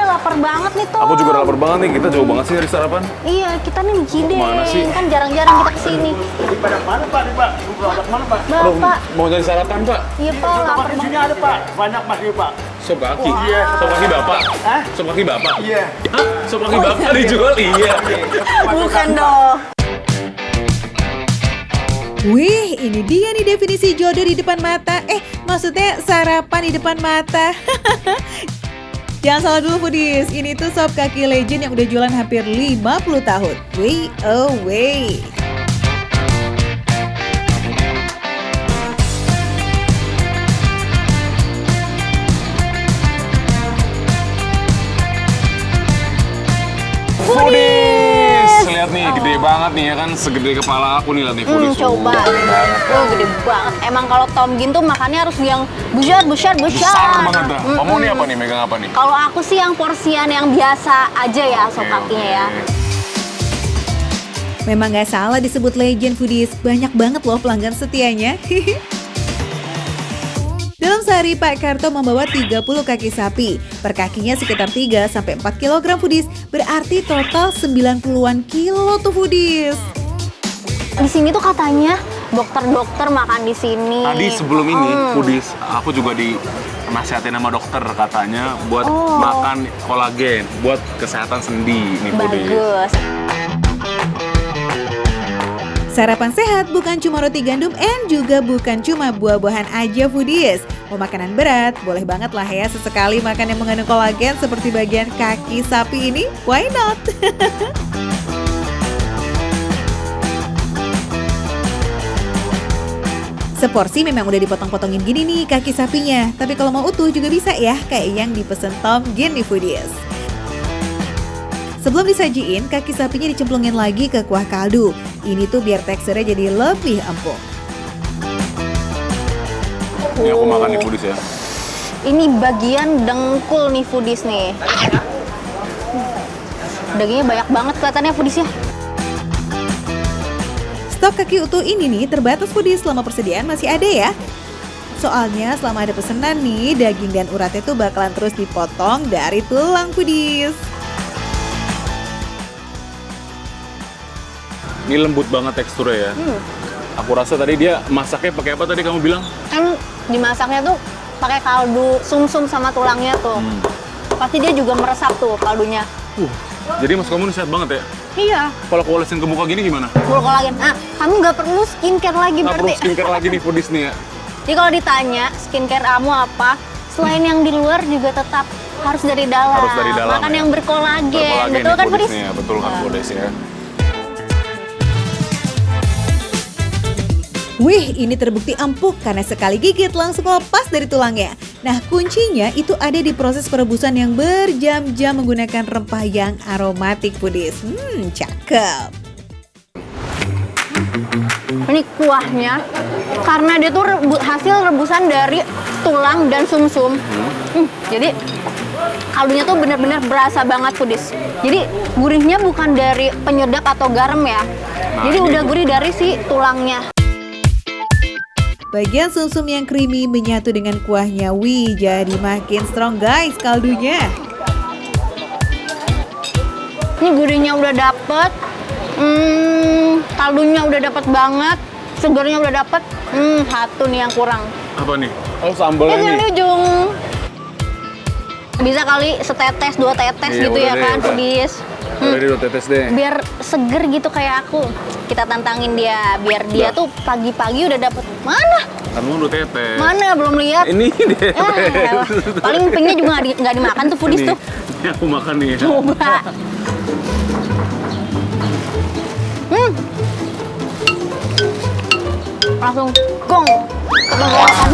lapar banget nih, Tom. Aku juga udah lapar banget nih. Kita jauh banget sih dari sarapan. Iya, kita nih di Cideng. Mana sih? Kan jarang-jarang kita kesini. Di pada mana Pak? Di Pak? Produk mana Pak? Aduh, Bapak. mau nyari sarapan, Pak. Iya, Pak, lapar Di sini banget. ada Pak. Banyak Mas ini Pak. Sop kaki. Iya. Sop kaki Bapak. Hah? Sop kaki Bapak. Iya. Hah? Sop kaki Bapak dijual? Iya. Bukan dong. Wih, ini dia nih definisi jodoh di depan mata. Maksudnya sarapan di depan mata. Jangan salah dulu foodies, ini tuh sop kaki legend yang udah jualan hampir 50 tahun. Way away. Foodies! Lihat nih, gede banget nih ya kan. Segede kepala aku nih, lihat nih Foodies. Coba. Gede banget. Emang kalau Tom Gin tuh makannya harus yang besar. Besar banget dah. Kamu nih apa nih, megang apa nih? Kalau aku sih yang porsian yang biasa aja ya, sop kakinya ya. Memang gak salah disebut legend foodies, banyak banget loh pelanggan setianya. Dalam sehari Pak Karto membawa 30 kaki sapi. Per kakinya sekitar 3-4 kg foodies, berarti total 90-an kilo tuh foodies. Di sini tuh katanya dokter-dokter makan di sini. Tadi sebelum ini, Foodies, aku juga nasihatin sama dokter katanya buat makan kolagen, buat kesehatan sendi nih Foodies. Bagus. Sarapan sehat bukan cuma roti gandum and juga bukan cuma buah-buahan aja foodies. Mau makanan berat, boleh banget lah ya sesekali makan yang mengandung kolagen seperti bagian kaki sapi ini. Why not? Seporsi memang udah dipotong-potongin gini nih kaki sapinya. Tapi kalau mau utuh juga bisa ya, kayak yang dipesen Tom Gin di Foodies. Sebelum disajiin, kaki sapinya dicemplungin lagi ke kuah kaldu. Ini tuh biar teksturnya jadi lebih empuk. Ini aku makan nih Foodies ya. Ini bagian dengkul nih Foodies nih. Dagingnya banyak banget kelihatannya Foodies ya. Stok kaki utuh ini nih terbatas foodies selama persediaan masih ada ya. Soalnya selama ada pesanan nih, daging dan uratnya tuh bakalan terus dipotong dari tulang foodies. Ini lembut banget teksturnya ya. Aku rasa tadi dia masaknya pakai apa tadi kamu bilang? Kan dimasaknya tuh pakai kaldu sumsum sama tulangnya tuh. Pasti dia juga meresap tuh kaldunya. Jadi mas kamu sehat banget ya? Iya. Kalau aku olesin ke muka gini gimana? Full kolagen. Nah, kamu nggak perlu skincare lagi Nggak perlu berarti. skincare lagi nih Foodies nih ya. Jadi kalau ditanya skincare kamu apa, selain yang di luar juga tetap harus dari dalam. Harus dari dalam, Makan ya. yang berkolagen. Berkolagen Betul nih kan, Foodies Foodies? nih ya, betul kan Foodies ya. Wih, ini terbukti empuk karena sekali gigit langsung lepas dari tulangnya. Nah, kuncinya itu ada di proses perebusan yang berjam-jam menggunakan rempah yang aromatik foodies. Cakep. Ini kuahnya, karena dia tuh hasil rebusan dari tulang dan sumsum. Jadi kaldunya tuh bener-bener berasa banget Foodies. Jadi gurihnya bukan dari penyedap atau garam ya. Jadi udah gurih dari si tulangnya. Bagian sumsum yang creamy menyatu dengan kuahnya. Wih, jadi makin strong guys kaldunya. Ini gurihnya udah dapet, kaldunya udah dapet banget, segernya udah dapet. Satu nih yang kurang. Apa nih? Oh sambalnya Ini nih. di ujung. Bisa kali setetes, 2 tetes Iya, gitu udah ya deh, kan, udah. Foodies. Udah dulu tetes deh. Biar seger gitu kayak aku. Kita tantangin dia, biar dia tuh pagi-pagi udah dapet. Mana? Kamu udah tetes. Mana? Belum lihat. Ini deh. Elah. Paling pingnya juga nggak dimakan tuh Foodies Nih, tuh. Ini aku makan nih ya. Coba. Langsung gong ke tenggorokan.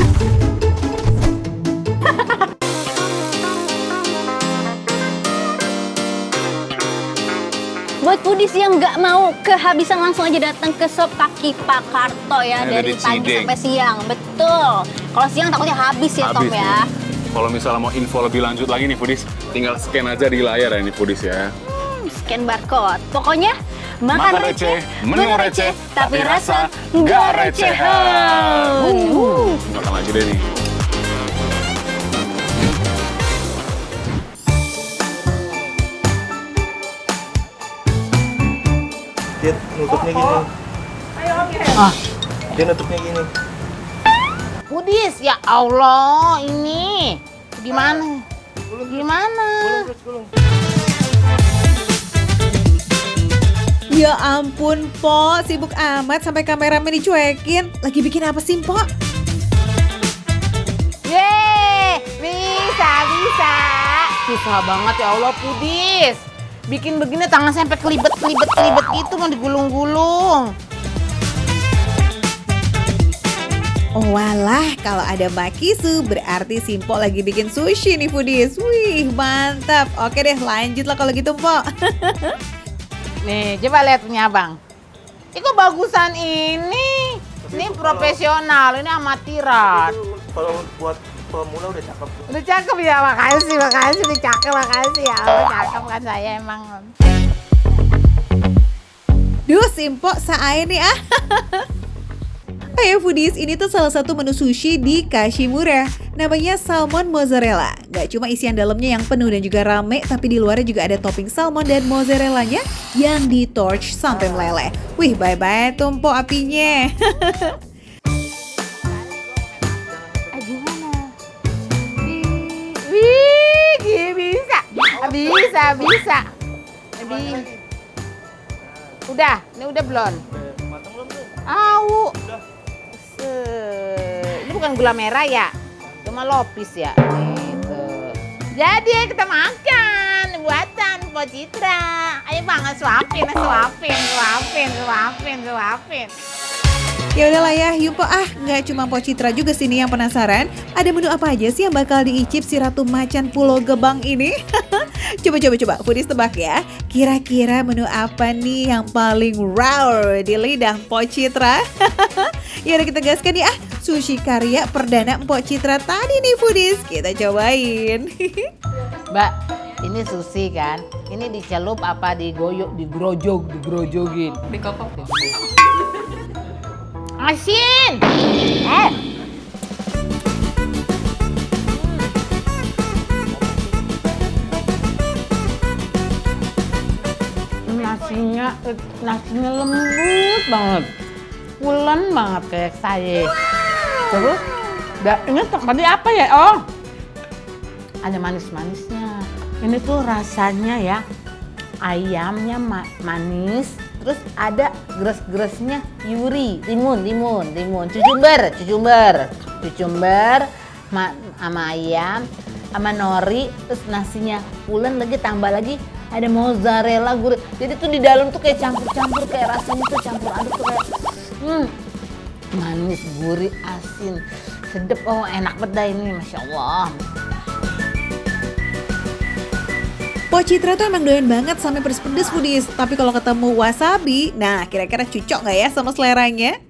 Buat Foodies yang nggak mau kehabisan, langsung aja datang ke sop kaki Pak Karto ya, Yang ada dari di pagi Cideng. sampai siang. Betul. Kalau siang takutnya habis ya Tom Habis ya. nih. Kalau misalnya mau info lebih lanjut lagi nih Foodies, tinggal scan aja di layar ya nih Foodies ya. Scan barcode. Pokoknya makan receh, menu receh, tapi rasa nggak nggak recehan. Makan lagi deh nih. Dia nutupnya gini. Ah, Dia nutupnya gini. Pudis, ya Allah, ini gimana? Gimana? Ya ampun, Po, sibuk amat sampai kameramen dicuekin. Lagi bikin apa sih, Po? Yeay, bisa. Susah banget ya Allah, Pudis. Bikin begini tangan sampai kelibet gitu, mau digulung-gulung. Oh walah, kalau ada Makisu berarti Simpo lagi bikin sushi nih Foodies. Wih, mantap. Oke deh, lanjutlah kalau gitu, Po. Nih, coba lihat punya abang. Ini kok bagusan ini. Ini profesional, ini amatiran. Kalau buat pemula udah cakep. Udah cakep ya, makasih. Udah cakep, makasih ya. Allah, cakep kan saya emang. Duh, Simpo, sae nih ah. Ayo Foodies, ini tuh salah satu menu sushi di Kashimura. Namanya salmon mozzarella. Gak cuma isian dalamnya yang penuh dan juga rame, tapi di luarnya juga ada topping salmon dan mozzarellanya yang di torch sampai meleleh. Wih, bye-bye tumpo apinya. Gimana? Wih, bisa. Udah, ini udah belum? Matang belum tuh? Au. Ini bukan gula merah ya? Cuma lopis ya? Gitu. Jadi kita makan buatan Po Citra. Ayo Bang, suapin. Ya udahlah ya, yuk Po ah. Nggak cuma Po Citra juga sini yang penasaran. Ada menu apa aja sih yang bakal diicip si Ratu Macan Pulau Gebang ini? Coba, Foodies tebak ya. Kira-kira menu apa nih yang paling wow di lidah Po Citra? Ya udah kita gaskan ya. Sushi karya perdana Mpok Citra tadi nih Foodies. Kita cobain. Mbak, ini sushi kan? Ini dicelup apa digrojogin? Dikokok. Asin! Nasinya lembut banget, pulen banget kayak saya. Terus, ini tadi apa ya? Oh, ada manis-manisnya. Ini tuh rasanya ya, ayamnya manis, terus ada gres-gresnya yuri, limun, cucumber, sama ayam, sama nori, terus nasinya pulen lagi, tambah lagi ada mozzarella gurih. Jadi tuh di dalam tuh kayak campur-campur, kayak rasanya tuh campur aduk tuh kayak manis, gurih, asin, sedep. Oh enak banget dah ini, Masya Allah. Po Citra tuh emang doyan banget sampai pedes-pedes Foodies. Tapi kalau ketemu wasabi, nah kira-kira cocok nggak ya sama seleranya?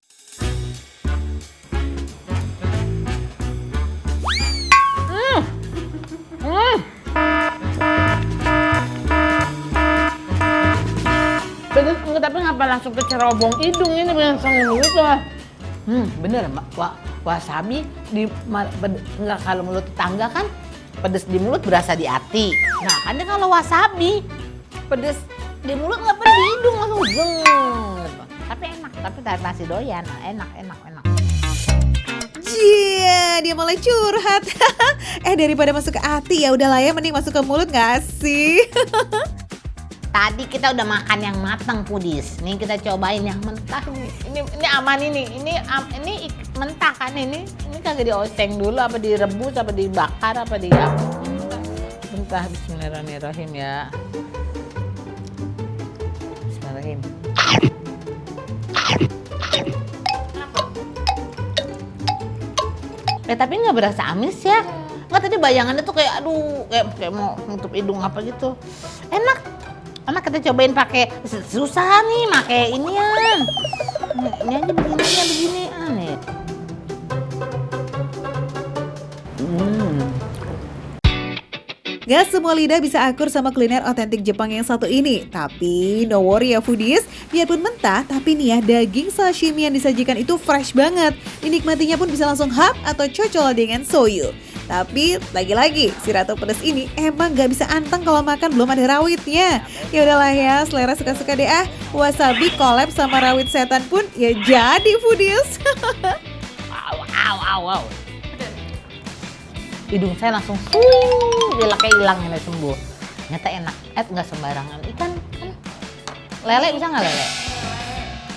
Pedes tapi ngapa langsung ke cerobong hidung ini langsung mulut lah. Bener wasabi nggak, kalau mulut tetangga kan pedes di mulut berasa di hati. Nah kan kalau wasabi pedes di mulut nggak pedes di hidung langsung zeng. Tapi enak, tapi nasi doyan enak. Iya, dia malah curhat. Daripada masuk ke hati ya udahlah ya, mending masuk ke mulut nggak sih? Tadi kita udah makan yang matang Foodies. Nih kita cobain yang mentah nih. Ini aman ini. Ini mentah kan ini. Ini kagak dioseng dulu, apa direbus, apa dibakar, apa di apa. Mentah. Bismillahirrahmanirrahim ya. Bismillahirrahmanirrahim. Tapi nggak berasa amis ya. Nggak, tadi bayangannya tuh kayak aduh, kayak mau nutup hidung apa gitu. Enak. Kita cobain pakai, susah nih pakai inian. Ini aja beginian nih. Gak semua lidah bisa akur sama kuliner otentik Jepang yang satu ini. Tapi no worry ya Foodies, biarpun mentah, tapi nih ya daging sashimi yang disajikan itu fresh banget. Dinikmatinya pun bisa langsung hap atau cocol dengan soyu. Tapi lagi-lagi si ratu pedas ini emang gak bisa anteng kalau makan belum ada rawitnya. Ya udahlah ya, selera suka-suka deh ah. Wasabi collab sama rawit setan pun ya jadi foodies. Wow. Hidung saya langsung kayak hilang ini sembuh. Ternyata enak. Nggak sembarangan ikan kan. Lele bisa nggak lele?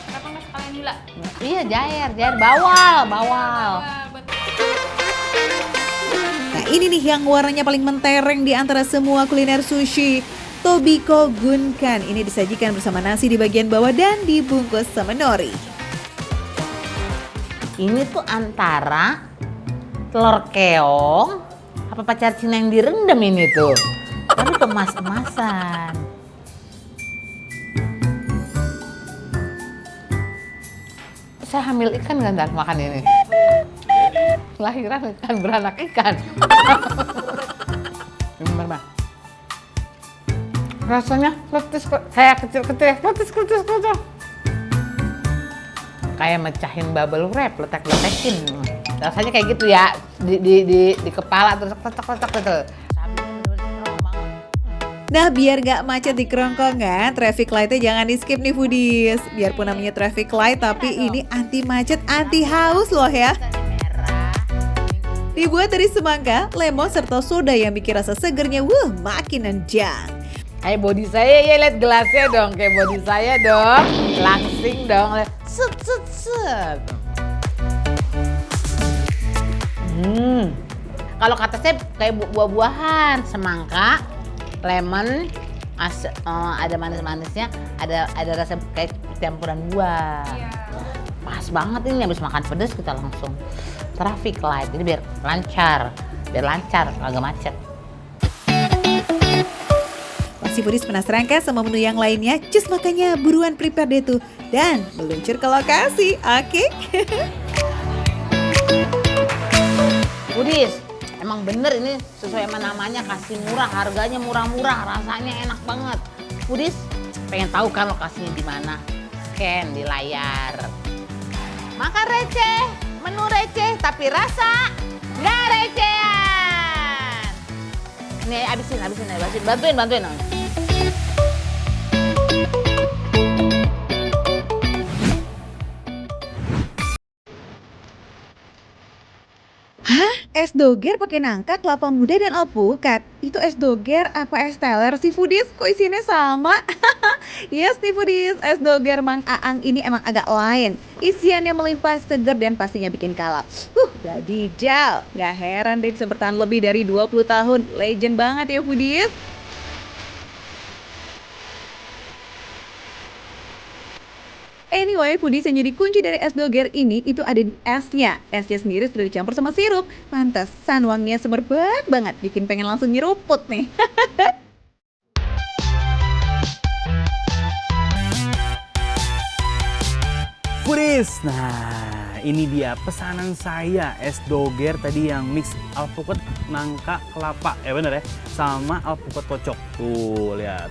Kenapa nggak sekalian gila? Iya jair, bawal. Nah ini nih yang warnanya paling mentereng di antara semua kuliner sushi. Tobiko Gunkan. Ini disajikan bersama nasi di bagian bawah dan dibungkus sama nori. Ini tuh antara telur keong apa pacar Cina yang direndam ini tuh. Tapi kemas-kemasan. Saya hamil ikan nggak ntar makan ini? Lahiran ikan, beranak ikan. Gimana? Rasanya letis, kayak kecil-kecil, letis. Kayak mecahin bubble wrap, letek-letekin. Rasanya kayak gitu ya, di kepala terus letek gitu. Nah biar gak macet di kerongkongan, traffic lightnya jangan di skip nih foodies. Biarpun namanya traffic light, tapi ini anti macet, anti haus loh ya. Dibuat dari semangka, lemon, serta soda yang bikin rasa segernya makin nenjang. Kayak body saya ya, lihat gelasnya dong, kayak body saya dong. Langsing dong, set. Kalau kata saya kayak buah-buahan, semangka, lemon, ada manis-manisnya, ada rasa kayak campuran buah. Pas banget ini, habis makan pedas kita langsung traffic light, jadi biar lancar, agak macet. Masih foodies penasaran kan sama menu yang lainnya? Cus makanya buruan prepare deh tuh dan meluncur ke lokasi, oke? Foodies, emang bener ini sesuai sama namanya, kasih murah, harganya murah-murah, rasanya enak banget. Foodies, pengen tahu kan lokasinya di mana? Scan di layar. Makan receh, menu receh, tapi rasa nggak recehan. Nih, habisin, bantuin. Es doger pakai nangka, kelapa muda, dan alpukat. Itu es doger apa es teler sih foodies? Kok isinya sama? Yes nih foodies, es doger Mang Aang ini emang agak lain. Isiannya melimpah, seger, dan pastinya bikin kalap. Gadijal. Gak heran deh bisa bertahan lebih dari 20 tahun. Legend banget ya foodies. Anyway, foodies yang jadi kunci dari es doger ini itu ada di esnya. Esnya sendiri sudah dicampur sama sirup. Pantesan wanginya semerbak banget, bikin pengen langsung nyeruput nih. Foodies, nah ini dia pesanan saya, es doger tadi yang mix alpukat, nangka, kelapa, bener ya, sama alpukat kocok. Tuh lihat,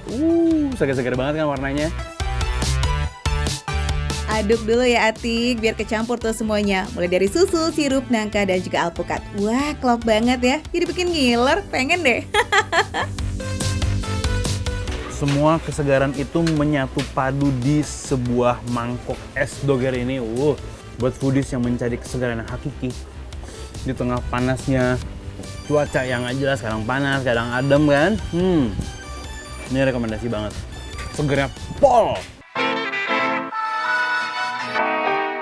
segar-segar banget kan warnanya. Aduk dulu ya Atik, biar kecampur tuh semuanya. Mulai dari susu, sirup, nangka, dan juga alpukat. Wah, klop banget ya. Jadi bikin ngiler, pengen deh. Semua kesegaran itu menyatu padu di sebuah mangkok es doger ini. Buat foodies yang mencari kesegaran yang hakiki di tengah panasnya cuaca yang nggak jelas, kadang panas, kadang adem kan. Ini rekomendasi banget. Segernya pol.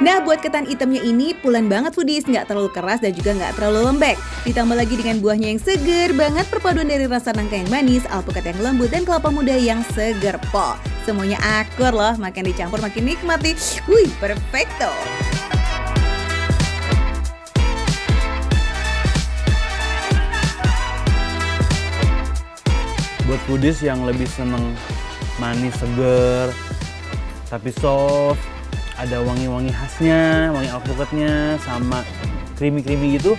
Nah, buat ketan hitamnya ini pulen banget foodies, nggak terlalu keras dan juga nggak terlalu lembek. Ditambah lagi dengan buahnya yang seger banget, perpaduan dari rasa nangka yang manis, alpukat yang lembut, dan kelapa muda yang seger pol. Semuanya akur loh, makin dicampur makin nikmat nih. Wih, perfecto. Buat foodies yang lebih seneng manis seger tapi soft, ada wangi-wangi khasnya, wangi alpukatnya sama creamy gitu.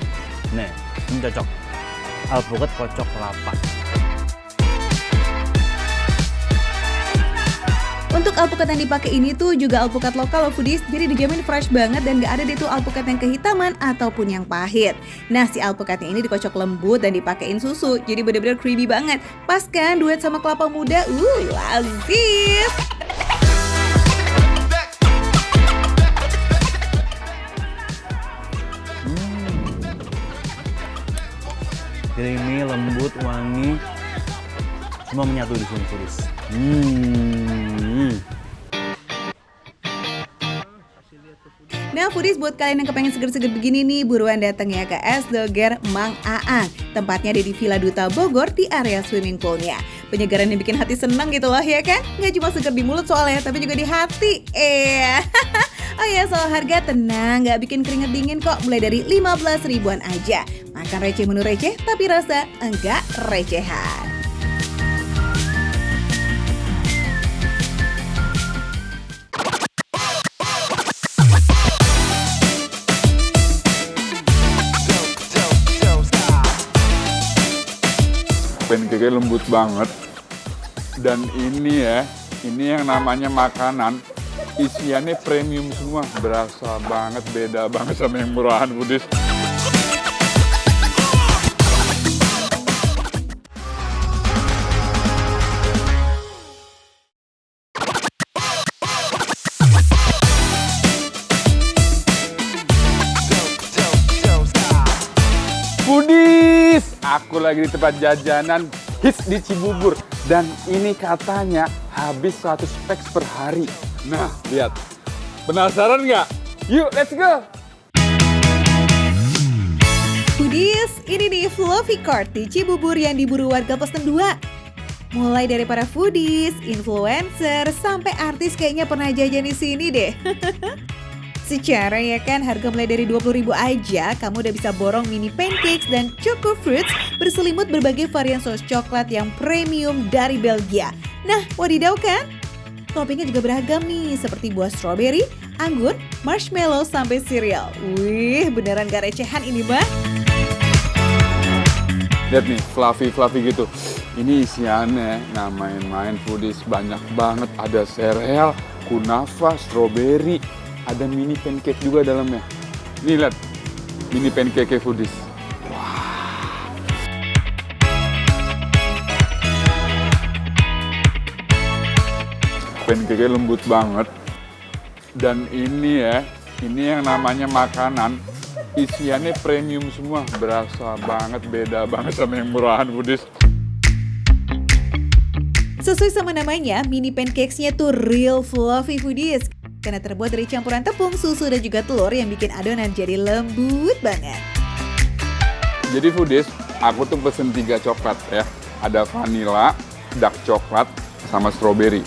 Nah, ini cocok. Alpukat kocok kelapa. Untuk alpukat yang dipakai ini tuh juga alpukat lokal loh foodies, jadi dijamin fresh banget dan gak ada deh tuh alpukat yang kehitaman ataupun yang pahit. Nah si alpukatnya ini dikocok lembut dan dipakein susu, jadi bener-bener creamy banget. Pas kan duet sama kelapa muda, lazis! Creamy, lembut, wangi, semua menyatu di sini foodies. Nah foodies, buat kalian yang kepengen seger-seger begini nih, buruan datang ya ke Es Doger Mang Aang. Tempatnya ada di Villa Duta Bogor di area swimming poolnya. Penyegaran yang bikin hati senang gitu loh ya kan? Nggak cuma seger di mulut soalnya, tapi juga di hati. Oh ya, soal harga tenang, nggak bikin keringet dingin kok. Mulai dari 15 ribuan aja. Makan receh menu receh, tapi rasa enggak recehan. Pancake lembut banget. Dan ini ya, ini yang namanya makanan. Isiannya premium semua. Berasa banget, beda banget sama yang murahan foodies. Foodies, aku lagi di tempat jajanan hits di Cibubur. Dan ini katanya habis 100 packs per hari. Nah, lihat. Penasaran nggak? Yuk, let's go! Foodies, ini nih Fluffy Cart di Cibubur yang diburu warga Pesten 2. Mulai dari para foodies, influencer, sampai artis kayaknya pernah jajan di sini deh. Secara ya kan, harga mulai dari 20.000 aja, kamu udah bisa borong mini pancakes dan choco fruits berselimut berbagai varian saus coklat yang premium dari Belgia. Nah, wadidaw kan? Toppingnya juga beragam nih, seperti buah strawberry, anggur, marshmallow, sampai cereal. Wih, beneran gak recehan ini mah. Lihat nih, fluffy gitu. Ini isiannya, nah main-main foodies banyak banget. Ada sereal, kunafa, strawberry, ada mini pancake juga dalamnya. Nih lihat, mini pancake foodies. Pancake lembut banget. Dan ini ya, ini yang namanya makanan. Isiannya premium semua. Berasa banget, beda banget sama yang murahan foodies. Sesuai sama namanya, mini pancakes-nya tuh real fluffy foodies. Karena terbuat dari campuran tepung, susu, dan juga telur yang bikin adonan jadi lembut banget. Jadi foodies, aku tuh pesen 3 coklat ya. Ada vanilla, dark coklat, sama strawberry.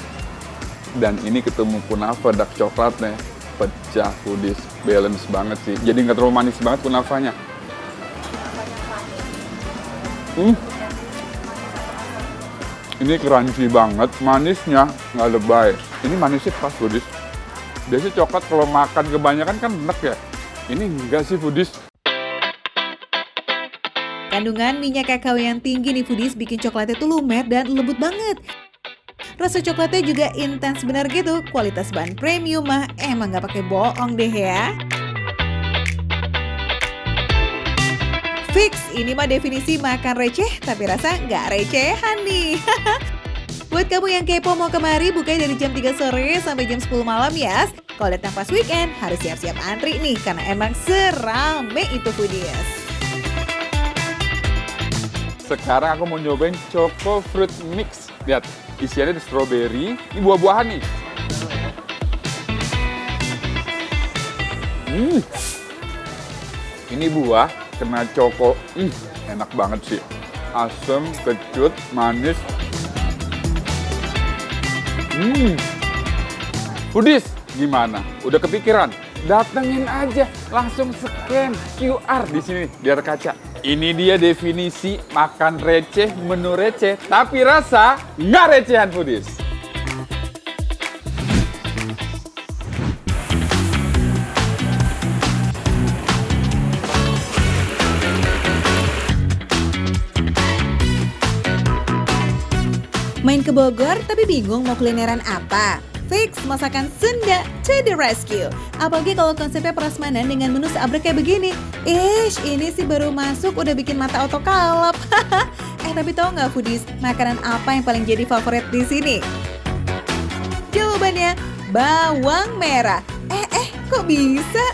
Dan ini ketemu kunafa dark coklatnya, pecah foodies, balance banget sih. Jadi nggak terlalu manis banget kunafanya. Ini crunchy banget, manisnya nggak lebay. Ini manisnya pas foodies. Biasanya coklat kalau makan kebanyakan kan enak ya. Ini enggak sih foodies. Kandungan minyak kakao yang tinggi nih foodies bikin coklatnya tuh lumer dan lembut banget. Rasa coklatnya juga intens bener gitu. Kualitas bahan premium mah emang gak pakai bohong deh ya. Fix, ini mah definisi makan receh tapi rasa gak recehan nih. Buat kamu yang kepo mau kemari, bukanya dari jam 3 sore sampai jam 10 malam ya. Kalau datang pas weekend harus siap-siap antri nih karena emang serame itu foodies. Sekarang aku mau nyobain Choco Fruit Mix. Lihat, isiannya ada strawberry, ini buah-buahan nih. Ini buah, kena coko, enak banget sih. Asam, kecut, manis. Foodies, gimana? Udah kepikiran? Datengin aja, langsung scan QR di sini di atas kaca. Ini dia definisi makan receh, menu receh, tapi rasa nggak recehan foodies. Main ke Bogor tapi bingung mau kulineran apa? fix masakan Sunda to the rescue. Apalagi kalau konsepnya prasmanan dengan menu seabrek kayak begini. Ini sih baru masuk udah bikin mata otot kalap. Tapi tau nggak foodies, makanan apa yang paling jadi favorit di sini? Jawabannya bawang merah. Kok bisa?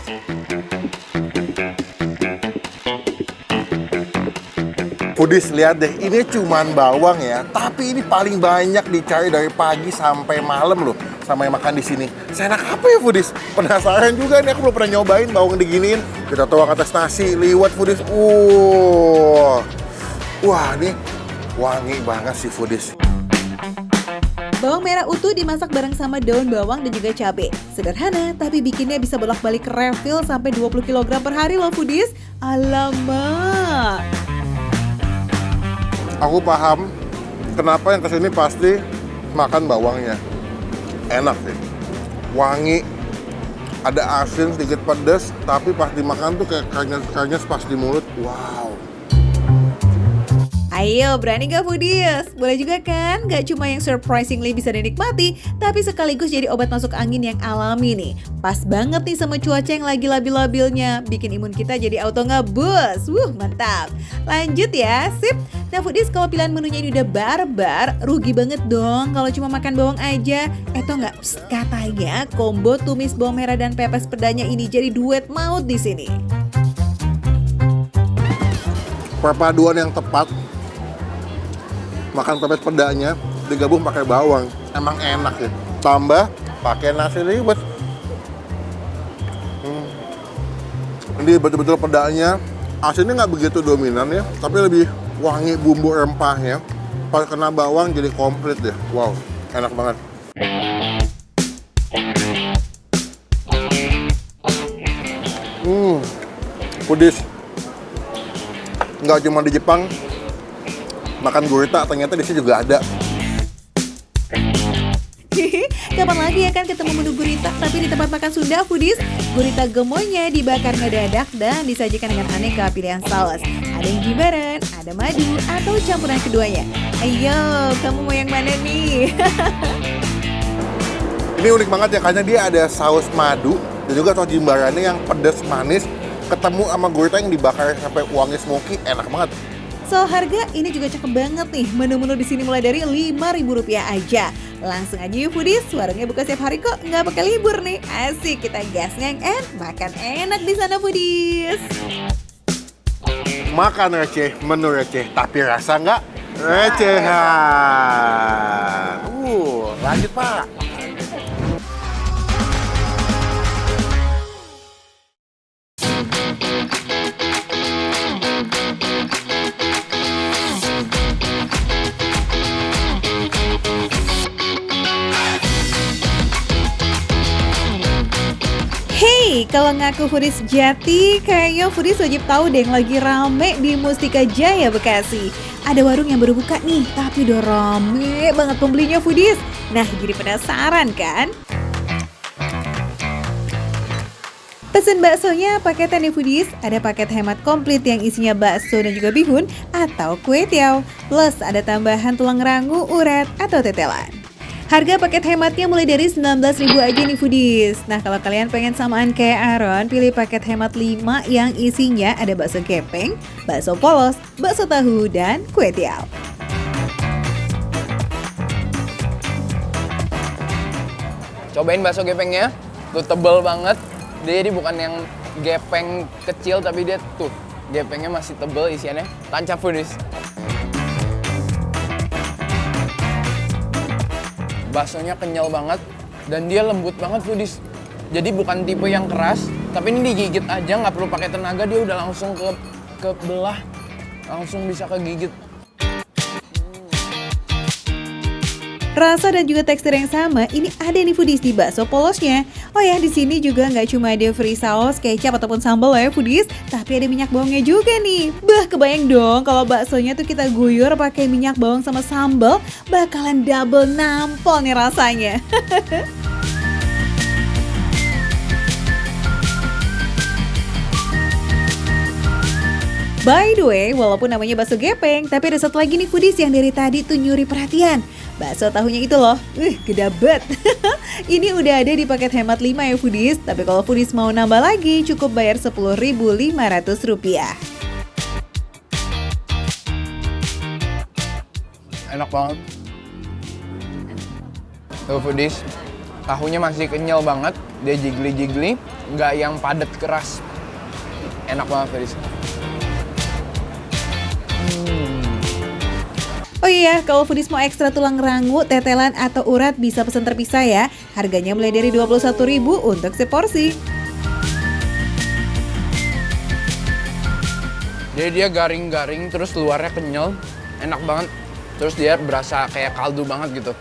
Foodies, lihat deh, ini cuman bawang ya, tapi ini paling banyak dicari dari pagi sampai malam loh sama yang makan di sini. Seenak apa ya Foodies? Penasaran juga nih, aku belum pernah nyobain bawang diginiin. Kita tuang atas nasi, liwat Foodies. Wah, ini wangi banget sih Foodies. Bawang merah utuh dimasak bareng sama daun bawang dan juga cabai. Sederhana, tapi bikinnya bisa bolak-balik refill sampai 20 kg per hari loh Foodies. Alamak. Aku paham kenapa yang kesini pasti makan bawangnya. Enak sih, wangi, ada asin, sedikit pedas, tapi pas dimakan tuh kayak krenyes pas di mulut. Wow. Ayo, berani gak Foodies? Boleh juga kan? Gak cuma yang surprisingly bisa dinikmati, tapi sekaligus jadi obat masuk angin yang alami nih. Pas banget nih sama cuaca yang lagi labil-labilnya, bikin imun kita jadi auto ngebus. Mantap. Lanjut ya, sip. Nah Foodies, kalau pilihan menunya ini udah barbar, rugi banget dong kalau cuma makan bawang aja. Tau nggak? Katanya combo tumis bawang merah dan pepes pedanya ini jadi duet maut di sini. Perpaduan yang tepat. Makan pepes pedanya digabung pakai bawang, emang enak ya. Tambah pakai nasi liwet. Ini betul-betul pedanya, asinnya nggak begitu dominan ya, tapi lebih wangi bumbu rempahnya. Pas kena bawang jadi komplit deh. Wow, enak banget. Foodies. Nggak cuma di Jepang makan gurita, ternyata di sini juga ada. Kapan lagi ya kan ketemu menu gurita tapi di tempat makan Sunda Foodies? Gurita gemoynya dibakar ngedadak dan disajikan dengan aneka pilihan saus. Ada yang jimbaran, ada madu, atau campuran keduanya. Ayo, kamu mau yang mana nih? Ini unik banget ya, karena dia ada saus madu dan juga saus jimbarannya yang pedas manis, ketemu sama gurita yang dibakar sampai wangi smoky, enak banget. Soal harga, ini juga cakep banget nih. Menu-menu di sini mulai dari Rp5.000 aja. Langsung aja yuk Foodies, warungnya buka setiap hari kok, nggak pakai libur nih. Asik, kita gas ngeng makan enak di sana Foodies. Makan receh, menu receh, tapi rasa nggak recehan. Lanjut Pak. Kalau ngaku Foodies sejati, kayaknya Foodies wajib tahu deh yang lagi rame di Mustika Jaya, Bekasi. Ada warung yang baru buka nih, tapi udah rame banget pembelinya Foodies. Nah, jadi penasaran kan? Pesen baksonya paketan nih Foodies, ada paket hemat komplit yang isinya bakso dan juga bihun atau kue tiaw. Plus ada tambahan tulang rangu, urat, atau tetelan. Harga paket hematnya mulai dari 19.000 aja nih Foodies. Nah kalau kalian pengen samaan kayak Aaron, pilih paket hemat 5 yang isinya ada bakso gepeng, bakso polos, bakso tahu, dan kue tiaw. Cobain bakso gepengnya, tuh tebel banget. Jadi bukan yang gepeng kecil tapi dia tuh gepengnya masih tebel isiannya. Tancap Foodies. Baksonya kenyal banget dan dia lembut banget Foodies. Jadi bukan tipe yang keras, tapi ini digigit aja nggak perlu pakai tenaga, dia udah langsung ke belah, langsung bisa kegigit. Rasa dan juga tekstur yang sama ini ada nih Foodies di bakso polosnya. Oh ya, di sini juga nggak cuma ada free saus, kecap ataupun sambal ya Foodies, tapi ada minyak bawangnya juga nih. Bah, kebayang dong kalau baksonya tuh kita guyur pakai minyak bawang sama sambal, bakalan double nampol nih rasanya. By the way, walaupun namanya bakso gepeng, tapi ada satu lagi nih Foodies yang dari tadi tuh nyuri perhatian. Bakso tahunya itu loh, gede banget. Ini udah ada di paket hemat 5 ya foodies, tapi kalau foodies mau nambah lagi cukup bayar Rp10.500. Enak banget. Tuh foodies, tahunya masih kenyal banget, dia jiggly-jiggly, nggak yang padat keras. Enak banget foodies. Oh iya, kalau foodies mau ekstra tulang rangu, tetelan, atau urat bisa pesan terpisah ya. Harganya mulai dari Rp21.000 untuk seporsi. Jadi dia garing-garing, terus luarnya kenyal, enak banget. Terus dia berasa kayak kaldu banget gitu.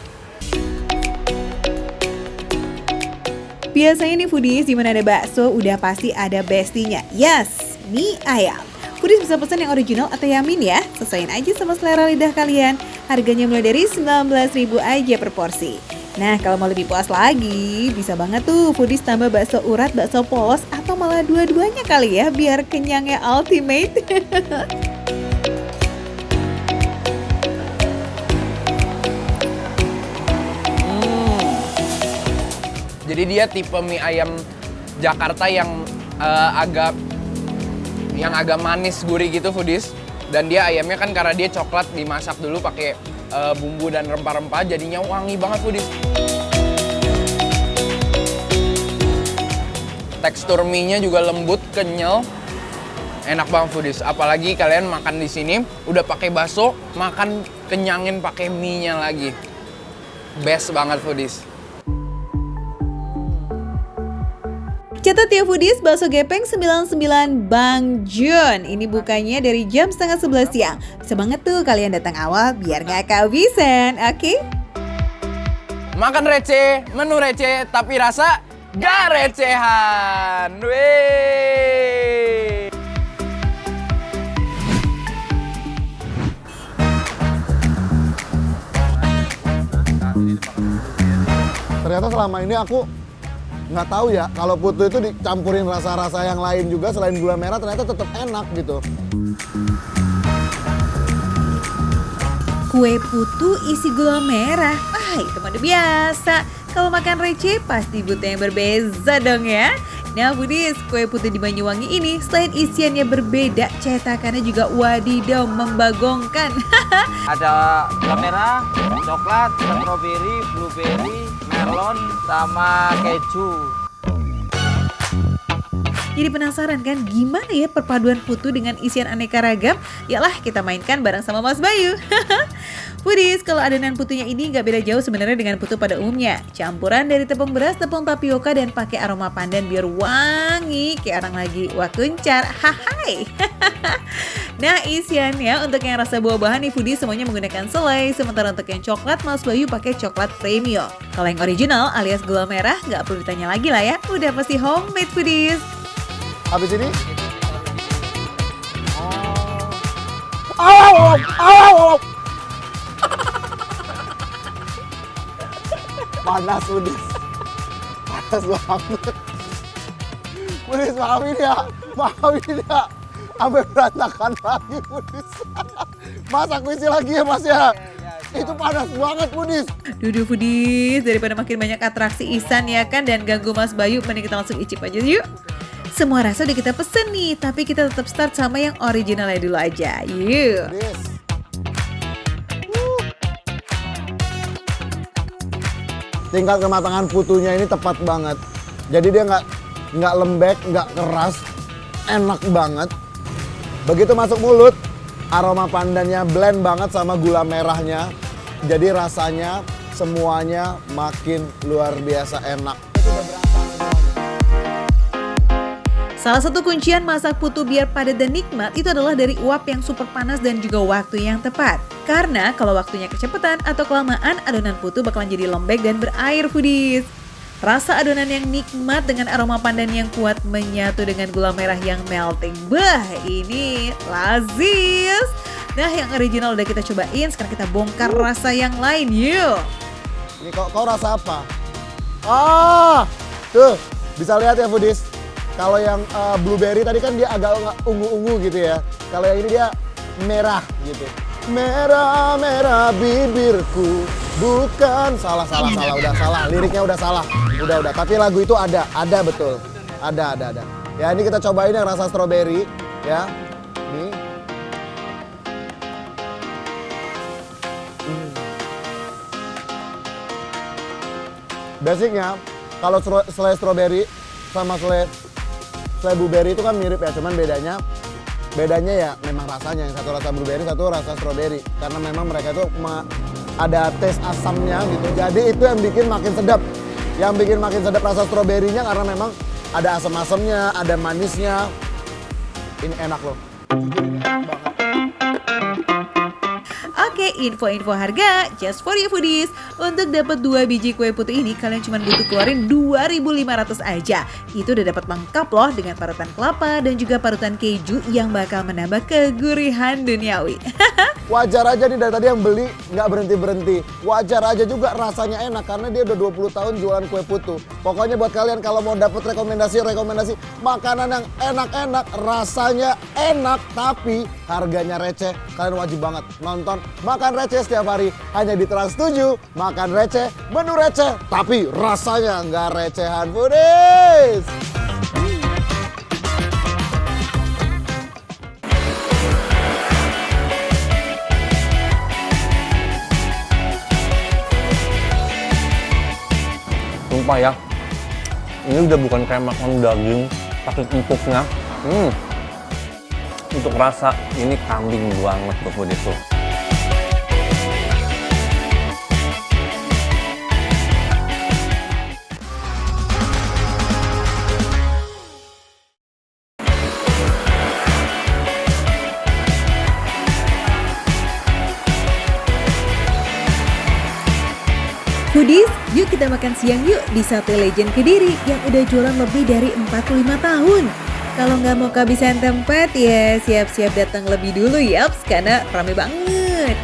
Biasanya nih foodies, dimana ada bakso, udah pasti ada bestinya. Yes, mie ayam. Foodies bisa pesan yang original atau yamin ya, sesuaiin aja sama selera lidah kalian. Harganya mulai dari Rp19.000 aja per porsi. Nah, kalau mau lebih puas lagi, bisa banget tuh foodies tambah bakso urat, bakso polos, atau malah dua-duanya kali ya, biar kenyangnya ultimate. Jadi dia tipe mie ayam Jakarta yang agak manis gurih gitu foodies. Dan dia ayamnya kan karena dia coklat dimasak dulu pakai bumbu dan rempah-rempah, jadinya wangi banget foodies. Tekstur mie-nya juga lembut, kenyal. Enak banget foodies. Apalagi kalian makan di sini udah pakai bakso, makan kenyangin pakai mie-nya lagi. Best banget foodies. Catat ya foodies, bakso gepeng 99 Bang Jun. Ini bukanya dari jam 10:30 siang. Bisa banget tuh kalian datang awal biar nggak kehabisan, oke? Makan receh, menu receh, tapi rasa gak recehan. Wih. Ternyata selama ini aku nggak tahu ya kalau putu itu dicampurin rasa-rasa yang lain juga selain gula merah ternyata tetap enak gitu. Kue putu isi gula merah. Wah, itu mah udah biasa. Kalau makan receh pasti butuh yang berbeza dong ya. Nah foodies, kue putu di Banyuwangi ini selain isiannya berbeda, cetakannya juga wadidaw membagongkan. Ada gula merah, coklat, strawberry, blueberry, melon, sama keju. Jadi penasaran kan gimana ya perpaduan putu dengan isian aneka ragam? Yalah kita mainkan bareng sama Mas Bayu. Foodies, kalau adonan putunya ini nggak beda jauh sebenarnya dengan putu pada umumnya. Campuran dari tepung beras, tepung tapioka, dan pakai aroma pandan biar wangi kayak orang lagi wakuncar. Hai. Nah isiannya untuk yang rasa buah-bahan nih foodies semuanya menggunakan selai. Sementara untuk yang coklat Mas Bayu pakai coklat premium. Kalau yang original alias gula merah nggak perlu ditanya lagi lah ya. Udah pasti homemade foodies. Habis ini panas foodies. Panas banget. Foodies maafin ya. Sampai berantakan lagi foodies. Mas aku isi lagi ya mas ya. Itu panas banget foodies. Duduh foodies, daripada makin banyak atraksi Ihsan ya kan dan ganggu Mas Bayu, mending kita langsung icip aja yuk. Semua rasa udah kita pesen nih, tapi kita tetap start sama yang originalnya dulu aja. Yuk. Tingkat kematangan putunya ini tepat banget. Jadi dia nggak lembek, nggak keras, enak banget. Begitu masuk mulut, aroma pandannya blend banget sama gula merahnya. Jadi rasanya semuanya makin luar biasa enak. Salah satu kuncian masak putu biar padat dan nikmat itu adalah dari uap yang super panas dan juga waktu yang tepat. Karena kalau waktunya kecepatan atau kelamaan, adonan putu bakalan jadi lembek dan berair foodies. Rasa adonan yang nikmat dengan aroma pandan yang kuat menyatu dengan gula merah yang melting. Bah, ini lazis. Nah, yang original udah kita cobain, sekarang kita bongkar rasa yang lain. Yuk. Ini kau rasa apa? Tuh, bisa lihat ya foodies. Kalau yang blueberry tadi kan dia agak ungu-ungu gitu ya. Kalau yang ini dia merah gitu. Merah, merah bibirku, Bukan, salah, udah salah. Liriknya udah salah. Udah. Tapi lagu itu ada betul. Ada. Ya, ini kita cobain yang rasa stroberi, ya. Nih. Basicnya, kalau selai stroberi sama selai blueberry itu kan mirip ya, cuman bedanya ya memang rasanya, yang satu rasa blueberry, satu rasa stroberi, karena memang mereka itu ada taste asamnya gitu, jadi itu yang bikin makin sedap rasa stroberinya, karena memang ada asam-asamnya, ada manisnya. Ini enak loh. Oke, info-info harga just for you foodies. Untuk dapat 2 biji kue putu ini kalian cuma butuh keluarin 2.500 aja. Itu udah dapat lengkap loh dengan parutan kelapa dan juga parutan keju yang bakal menambah kegurihan duniawi. Wajar aja nih dari tadi yang beli nggak berhenti-berhenti. Wajar aja juga rasanya enak karena dia udah 20 tahun jualan kue putu. Pokoknya buat kalian kalau mau dapet rekomendasi makanan yang enak-enak, rasanya enak tapi harganya receh, kalian wajib banget nonton Makan Receh setiap hari hanya di Trans 7. Makan receh, menu receh, tapi rasanya nggak recehan foodies. Sumpah ya, ini udah bukan kayak makan daging, tapi empuknya. Untuk rasa, ini kambing banget tuh foodies tuh. Foodies, yuk kita makan siang yuk di Sate Legend Kediri yang udah jualan lebih dari 45 tahun. Kalau nggak mau kehabisan tempat ya siap-siap datang lebih dulu yaps, karena rame banget.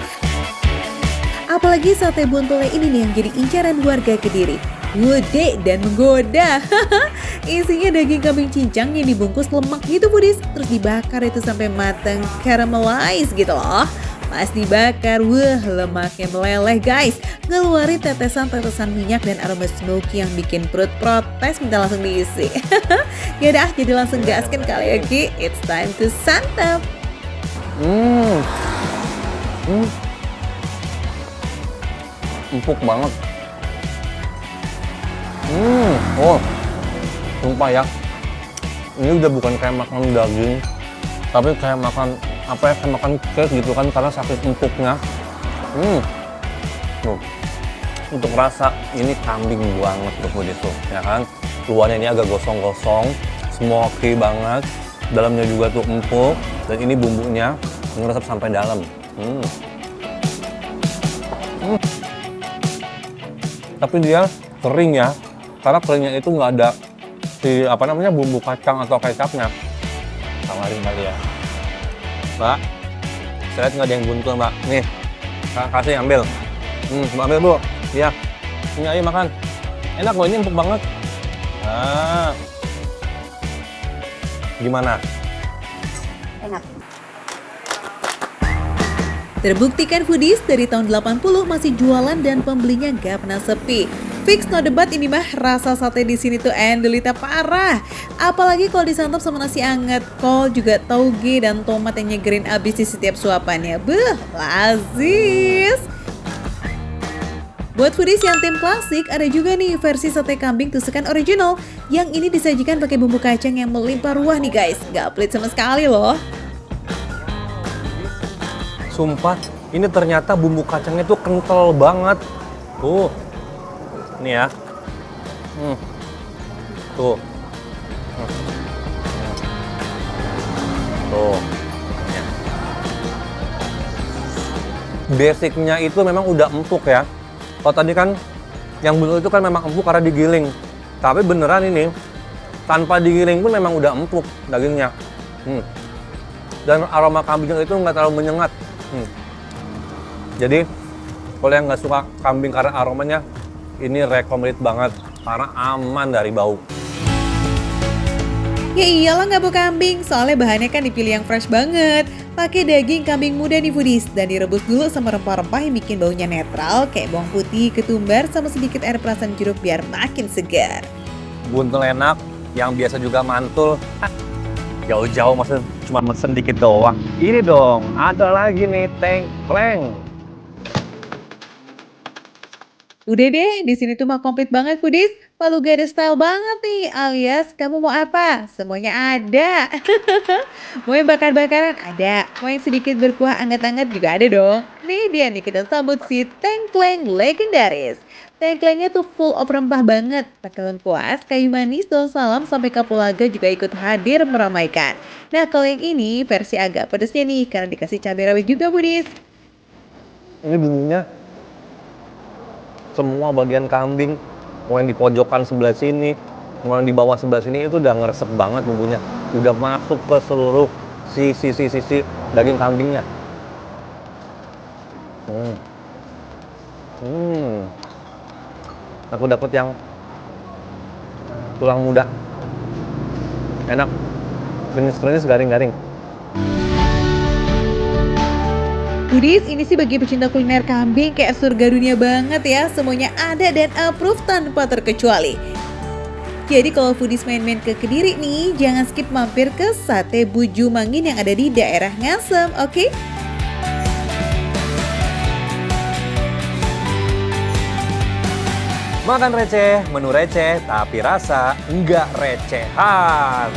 Apalagi sate buntolnya ini nih yang jadi incaran warga Kediri. Gede dan menggoda. Isinya daging kambing cincang yang dibungkus lemak gitu foodies, terus dibakar itu sampai matang caramelize gitu loh. Pas dibakar, wah lemaknya meleleh guys. Ngeluarin tetesan-tetesan minyak dan aroma smoky yang bikin perut protes minta langsung diisi. Yaudah, jadi langsung gaskan kali ya Ki. It's time to santap. Empuk banget. Oh, sumpah ya. Ini udah bukan kayak makan daging, tapi kayak makan kayak makan cake gitu kan, karena saking empuknya. Tuh. Untuk rasa ini kambing banget tuh foodies tuh, ya kan? Luarnya ini agak gosong-gosong, smoky banget, dalamnya juga tuh empuk, dan ini bumbunya ngeresep sampai dalam. Tapi dia kering ya, karena keringnya itu nggak ada si bumbu kacang atau kecapnya. Samarin kali ya. Mbak, saya lihat nggak ada yang buntu Mbak. Nih, kasih ambil. Mbak ambil Bu. Iya. Ini ayo makan. Enak loh, ini empuk banget. Nah. Gimana? Enak. Terbuktikan foodies dari tahun 80 masih jualan dan pembelinya gak pernah sepi. Fix no debat ini mah, rasa sate di sini tuh endulita parah. Apalagi kalau disantap sama nasi anget, kol juga tauge dan tomat yang nyegerin abis di setiap suapannya. Beuh, lazis. Buat foodies yang tim klasik, ada juga nih versi sate kambing tusukan original. Yang ini disajikan pakai bumbu kacang yang melimpah ruah nih guys. Gak pelit sama sekali loh. Sumpah, ini ternyata bumbu kacangnya tuh kental banget. Tuh. Ini ya. Tuh. Tuh. Basicnya itu memang udah empuk ya. Kalau tadi kan yang bener itu kan memang empuk karena digiling. Tapi beneran ini tanpa digiling pun memang udah empuk dagingnya. Dan aroma kambingnya itu nggak terlalu menyengat. Jadi kalau yang nggak suka kambing karena aromanya, ini recommended banget karena aman dari bau. Ya iyalah nggak bau kambing, soalnya bahannya kan dipilih yang fresh banget. Pakai daging kambing muda nih foodies, dan direbus dulu sama rempah-rempah yang bikin baunya netral kayak bawang putih, ketumbar, sama sedikit air perasan jeruk biar makin segar. Buntul enak, yang biasa juga mantul. Jauh-jauh maksudnya cuma mesen dikit doang. Ini dong, ada lagi nih tengkleng. Udah deh, di sini tuh mah komplit banget foodies. Palu gak ada style banget nih, alias kamu mau apa? Semuanya ada. Mau yang bakar-bakaran ada, mau yang sedikit berkuah anget-anget juga ada dong. Nih dia nih, kita sambut si tengkleng legendaris. Tengklengnya tuh full of rempah banget, pakai lengkuas, kayu manis, daun salam, sampai kapulaga juga ikut hadir meramaikan. Nah kalau yang ini versi agak pedesnya nih, karena dikasih cabai rawit juga foodies. Ini bumbunya semua bagian kambing, mau yang di pojokan sebelah sini, mau yang di bawah sebelah sini itu udah ngeresep banget bumbunya, udah masuk ke seluruh sisi daging kambingnya. Aku dapet yang tulang muda, enak, krenis garing-garing. Foodies, ini sih bagi pecinta kuliner kambing kayak surga dunia banget ya. Semuanya ada dan approve tanpa terkecuali. Jadi kalau foodies main-main ke Kediri nih, jangan skip mampir ke Sate Buju Mangin yang ada di daerah Ngasem, oke? Makan receh, menu receh, tapi rasa enggak recehan.